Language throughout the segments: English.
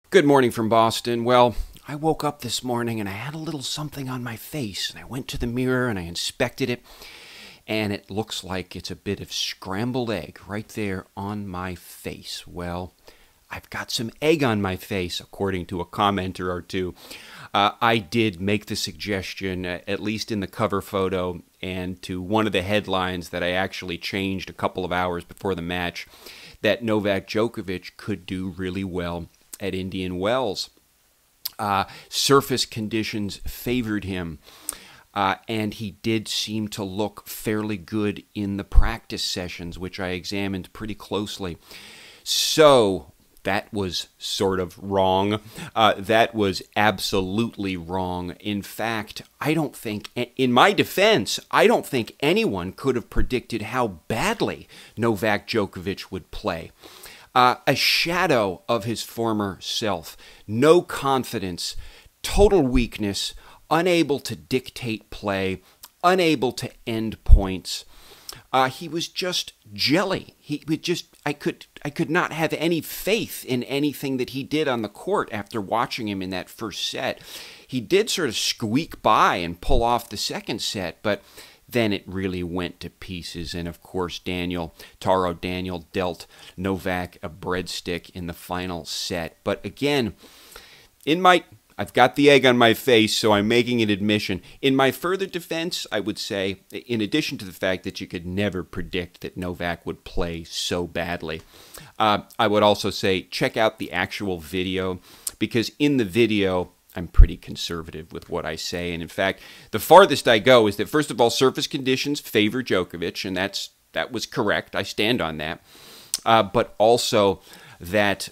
Good morning from Boston. Well, I woke up this morning and I had a little something on my face, and I went to the mirror and I inspected it, and it looks like it's a bit of scrambled egg right there on my face. Well, I've got some egg on my face, according to a commenter or two. I did make the suggestion, at least in the cover photo and to one of the headlines that I actually changed a couple of hours before the match, that Novak Djokovic could do really well at Indian Wells. Surface conditions favored him, and he did seem to look fairly good in the practice sessions, which I examined pretty closely. So that was sort of wrong. That was absolutely wrong. In fact, I don't think, in my defense, I don't think anyone could have predicted how badly Novak Djokovic would play. A shadow of his former self, no confidence, total weakness, unable to dictate play, unable to end points. He was just jelly. I could not have any faith in anything that he did on the court after watching him in that first set. He did sort of squeak by and pull off the second set, but then it really went to pieces. And of course, Taro Daniel dealt Novak a breadstick in the final set. But again, I've got the egg on my face, so I'm making an admission. In my further defense, I would say, in addition to the fact that you could never predict that Novak would play so badly, I would also say check out the actual video, because in the video, I'm pretty conservative with what I say. And in fact, the farthest I go is that, first of all, surface conditions favor Djokovic, and that was correct. I stand on that. But also that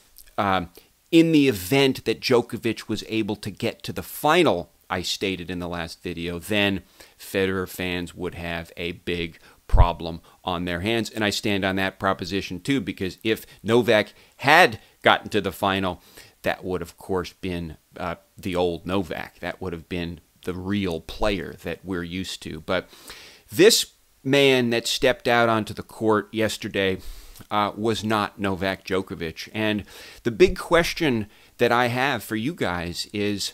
in the event that Djokovic was able to get to the final, I stated in the last video, then Federer fans would have a big problem on their hands. And I stand on that proposition too, because if Novak had gotten to the final, that would, of course, been the old Novak. That would have been the real player that we're used to. But this man that stepped out onto the court yesterday was not Novak Djokovic. And the big question that I have for you guys is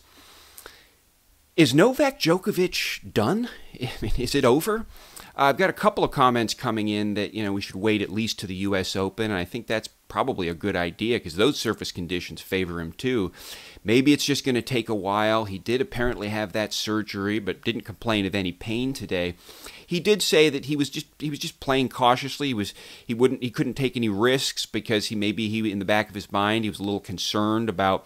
Novak Djokovic done? I mean, is it over? I've got a couple of comments coming in that, we should wait at least to the U.S. Open, and I think that's probably a good idea because those surface conditions favor him too. Maybe it's just going to take a while. He did apparently have that surgery, but didn't complain of any pain today. He did say that he was just playing cautiously. He couldn't take any risks because he in the back of his mind he was a little concerned about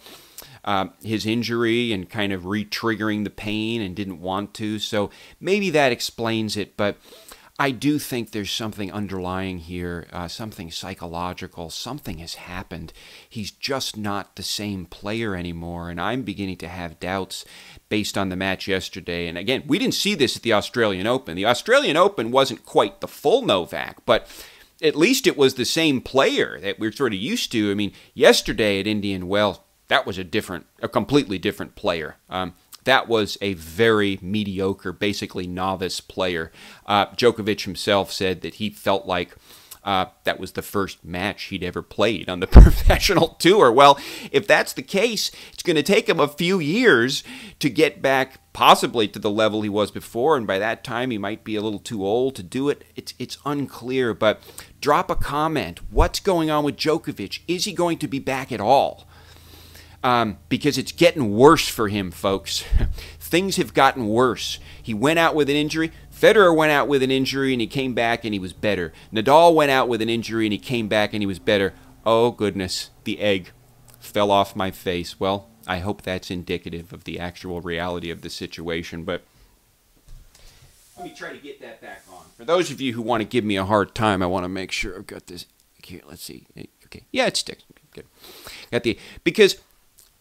his injury and kind of re-triggering the pain and didn't want to. So maybe that explains it, but I do think there's something underlying here, something psychological. Something has happened. He's just not the same player anymore, and I'm beginning to have doubts based on the match yesterday. And again, we didn't see this at the Australian Open. The Australian Open wasn't quite the full Novak, but at least it was the same player that we're sort of used to. I mean, yesterday at Indian Wells, that was a completely different player. That was a very mediocre, basically novice player. Djokovic himself said that he felt like that was the first match he'd ever played on the professional tour. Well, if that's the case, it's going to take him a few years to get back possibly to the level he was before, and by that time he might be a little too old to do it. It's unclear, but drop a comment. What's going on with Djokovic? Is he going to be back at all? Because it's getting worse for him, folks. Things have gotten worse. He went out with an injury. Federer went out with an injury and he came back and he was better. Nadal went out with an injury and he came back and he was better. Oh, goodness, the egg fell off my face. Well, I hope that's indicative of the actual reality of the situation, but let me try to get that back on. For those of you who want to give me a hard time, I want to make sure I've got this. Here, let's see. Okay, yeah, it sticks. Good. Because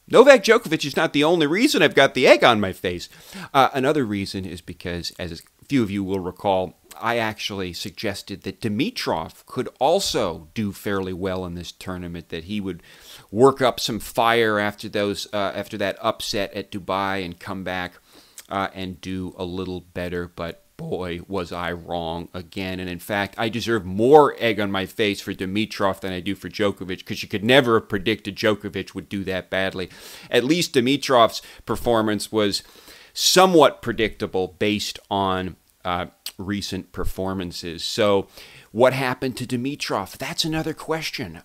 Novak Djokovic is not the only reason I've got the egg on my face. Another reason is because, as a few of you will recall, I actually suggested that Dimitrov could also do fairly well in this tournament, that he would work up some fire after that upset at Dubai and come back and do a little better. But boy, was I wrong again. And in fact, I deserve more egg on my face for Dimitrov than I do for Djokovic, because you could never have predicted Djokovic would do that badly. At least Dimitrov's performance was somewhat predictable based on recent performances. So what happened to Dimitrov? That's another question.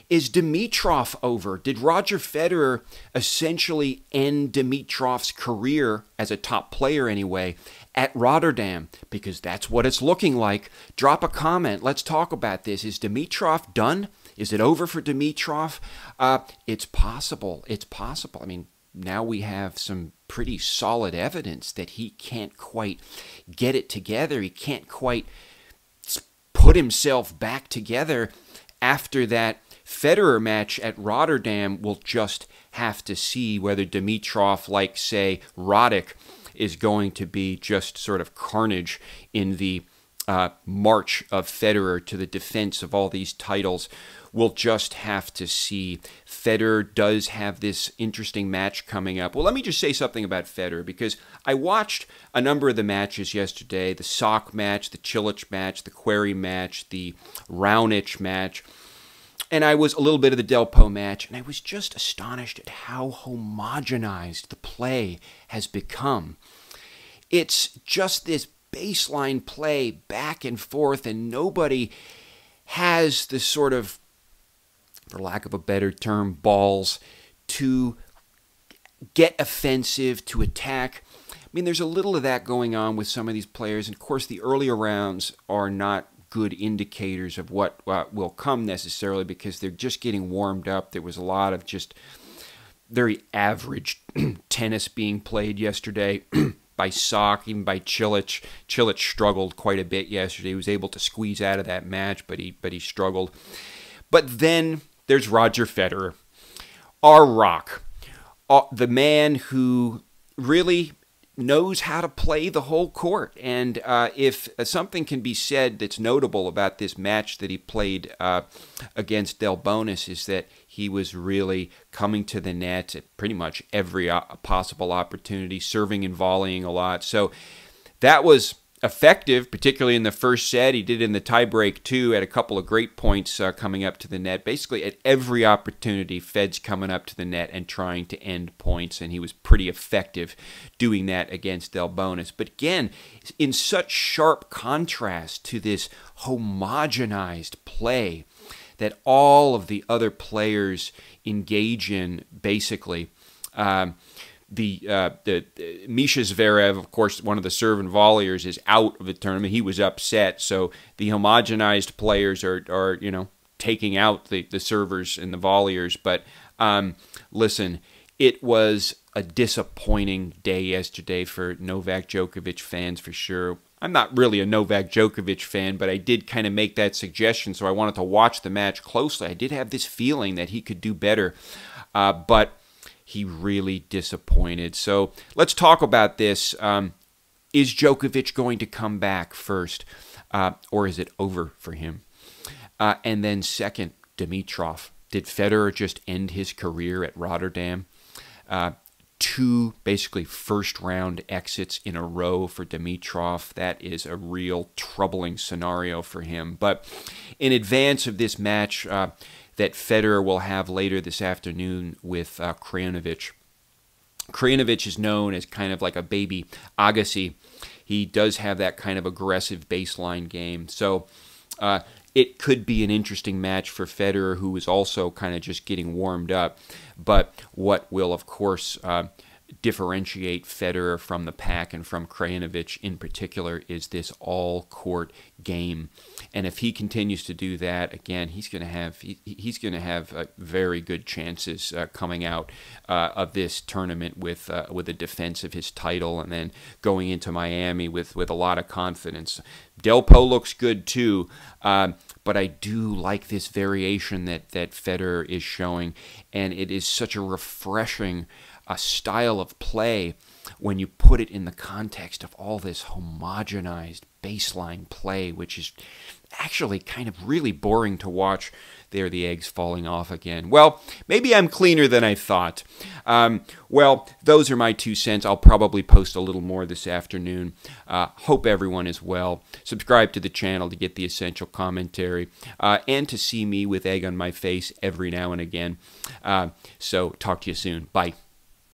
Is Dimitrov over? Did Roger Federer essentially end Dimitrov's career, as a top player anyway, at Rotterdam? Because that's what it's looking like. Drop a comment. Let's talk about this. Is Dimitrov done? Is it over for Dimitrov? It's possible. It's possible. I mean, now we have some pretty solid evidence that he can't quite get it together. He can't quite put himself back together after that Federer match at Rotterdam. We'll just have to see whether Dimitrov, like, say, Roddick, is going to be just sort of carnage in the march of Federer to the defense of all these titles. We'll just have to see. Federer does have this interesting match coming up. Well, let me just say something about Federer, because I watched a number of the matches yesterday, the Sock match, the Cilic match, the Querrey match, the Raonic match, and I was a little bit of the Delpo match, and I was just astonished at how homogenized the play has become. It's just this baseline play back and forth, and nobody has the sort of, for lack of a better term, balls to get offensive, to attack. I mean, there's a little of that going on with some of these players, and of course the earlier rounds are not good indicators of what will come necessarily, because they're just getting warmed up. There was a lot of just very average tennis being played yesterday by Sock, even by Cilic. Cilic struggled quite a bit yesterday. He was able to squeeze out of that match, but he struggled. But then there's Roger Federer, our rock, the man who really knows how to play the whole court. And if something can be said that's notable about this match that he played against Delbonis, is that he was really coming to the net at pretty much every possible opportunity, serving and volleying a lot. So that was effective, particularly in the first set. He did in the tiebreak too, had a couple of great points coming up to the net. Basically at every opportunity, Fed's coming up to the net and trying to end points, and he was pretty effective doing that against Delbonis. But again, in such sharp contrast to this homogenized play that all of the other players engage in, basically. Misha Zverev, of course, one of the serve and volleyers, is out of the tournament. He was upset. So the homogenized players are taking out the servers and the volleyers. But listen, it was a disappointing day yesterday for Novak Djokovic fans, for sure. I'm not really a Novak Djokovic fan, but I did kind of make that suggestion, so I wanted to watch the match closely. I did have this feeling that he could do better, but he really disappointed. So let's talk about this. Is Djokovic going to come back first, or is it over for him? And then second, Dimitrov. Did Federer just end his career at Rotterdam? Two basically first-round exits in a row for Dimitrov. That is a real troubling scenario for him. But in advance of this match that Federer will have later this afternoon with Krajinovic. Krajinovic is known as kind of like a baby Agassi. He does have that kind of aggressive baseline game. So it could be an interesting match for Federer, who is also kind of just getting warmed up. But what will, of course, differentiate Federer from the pack and from Krajinovic in particular is this all-court game. And if he continues to do that, again, he's going to have very good chances coming out of this tournament with a defense of his title, and then going into Miami with a lot of confidence. Delpo looks good too, but I do like this variation that Federer is showing, and it is such a refreshing style of play when you put it in the context of all this homogenized baseline play, which is actually kind of really boring to watch. There, the eggs falling off again. Well, maybe I'm cleaner than I thought. Well, those are my 2 cents. I'll probably post a little more this afternoon. Hope everyone is well. Subscribe to the channel to get the essential commentary and to see me with egg on my face every now and again. So talk to you soon. Bye.